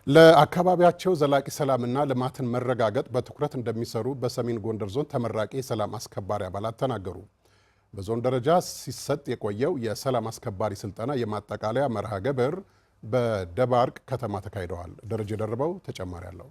ለአካባቢያቸው ዘላቂ ሰላምና ልማትን መረጋገጥ በትኩረት እንደሚሰሩ በሰሜን ጎንደር ዞን ተመራቂ የሰላም አስከባሪ አባላት ተናገሩ። በዞን ደረጃ ሲሰጥ የቆየው የሰላም አስከባሪ ስልጠና የማጠቃለያ መርሃ ግብር በደባርቅ ከተማ ተካሂደዋል። ደረጀ ደርበው ተጨማሪ አለው።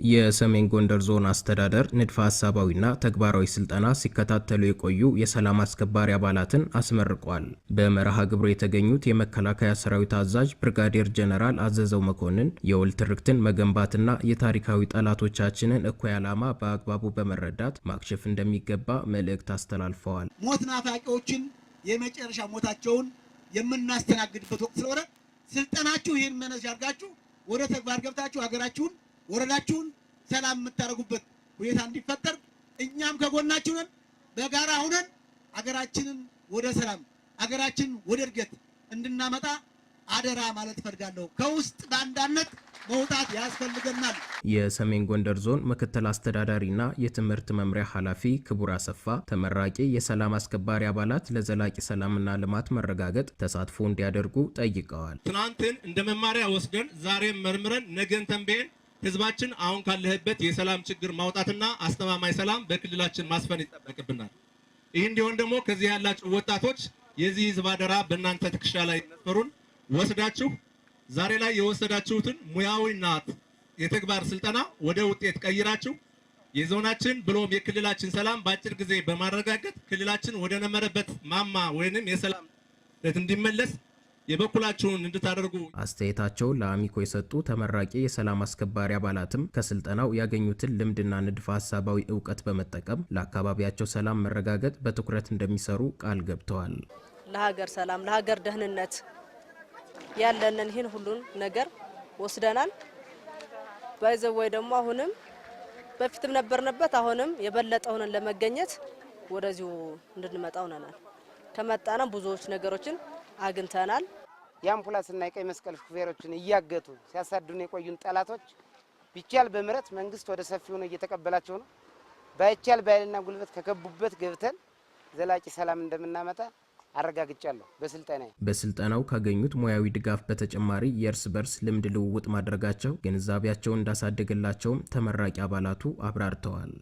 የሰሜን ጎንደር ዞን አስተዳደር ንድፈ ሐሳባዊና ተግባራዊ ስልጠና ሲከታተሉ የቆዩ የሰላም አስከባሪ አባላትን አስመርቋል። በመርሃ ግብሩ የተገኙት የመከላከያ ሰራዊት አዛዥ ብርጋዴር ጀነራል አዘዘው መኮንን የወል ትርክትን መገንባትና የታሪካዊ ጠላቶቻችንን እኩይ ዓላማ በአግባቡ በመረዳት ማክሸፍ እንደሚገባ መልእክት አስተላልፈዋል። ሞት ናፋቂዎችን የመጨረሻ ሞታቸውን የምናስተናግድበት ወቅት ስለሆነ ስልጠናችሁ ይህን መነሻ አድርጋችሁ ወደ ተግባር ገብታችሁ ሀገራችሁን ወረዳችሁን ሰላም የምታደርጉበት ሁኔታ እንዲፈጠር እኛም ከጎናችሁ ነን። በጋራ ሆነን አገራችንን ወደ ሰላም አገራችንን ወደ እድገት እንድናመጣ አደራ ማለት ፈልጋለሁ። ከውስጥ ባንዳነት መውጣት ያስፈልገናል። የሰሜን ጎንደር ዞን ምክትል አስተዳዳሪና የትምህርት መምሪያ ኃላፊ ክቡር አሰፋ ተመራቂ የሰላም አስከባሪ አባላት ለዘላቂ ሰላምና ልማት መረጋገጥ ተሳትፎ እንዲያደርጉ ጠይቀዋል። ትናንትን እንደ መማሪያ ወስደን ዛሬም መርምረን ነገን ተንበየን ህዝባችን አሁን ካለበት የሰላም ችግር ማውጣትና አስተማማኝ ሰላም በክልላችን ማስፈን ይጠበቅብናል። ይህ እንዲሆን ደግሞ ከዚህ ያላችሁ ወጣቶች የዚህ ህዝብ አደራ በእናንተ ትከሻ ላይ ነፈሩን ወስዳችሁ ዛሬ ላይ የወሰዳችሁትን ሙያዊና የተግባር ስልጠና ወደ ውጤት ቀይራችሁ የዞናችን ብሎም የክልላችን ሰላም በአጭር ጊዜ በማረጋገጥ ክልላችን ወደ ነበረበት ማማ ወይንም የሰላም እንዲመለስ የበኩላቸውን እንድታደርጉ አስተያየታቸውን ለአሚኮ የሰጡ ተመራቂ የሰላም አስከባሪ አባላትም ከስልጠናው ያገኙትን ልምድና ንድፈ ሐሳባዊ ዕውቀት በመጠቀም ለአካባቢያቸው ሰላም መረጋገጥ በትኩረት እንደሚሰሩ ቃል ገብተዋል። ለሀገር ሰላም ለሀገር ደህንነት ያለንን ይህን ሁሉን ነገር ወስደናል። ባይዘወይ ደግሞ አሁንም በፊትም ነበርንበት አሁንም የበለጠውን ለመገኘት ወደዚሁ እንድንመጣው ነናል። ከመጣና ብዙዎች ነገሮችን አግንተናል። የአምቡላንስ እና የቀይ መስቀል ሹፌሮችን እያገቱ ሲያሳድዱን የቆዩን ጠላቶች ቢቻል በምረት መንግስት ወደ ሰፊው ነው እየተቀበላቸው ነው። ባይቻል ባይልና ጉልበት ከገቡበት ገብተን ዘላቂ ሰላም እንደምናመጣ አረጋግጫለሁ። በስልጠናው ካገኙት ሙያዊ ድጋፍ በተጨማሪ የእርስ በርስ ልምድ ልውውጥ ማድረጋቸው ግንዛቤያቸውን እንዳሳደገላቸውም ተመራቂ አባላቱ አብራርተዋል።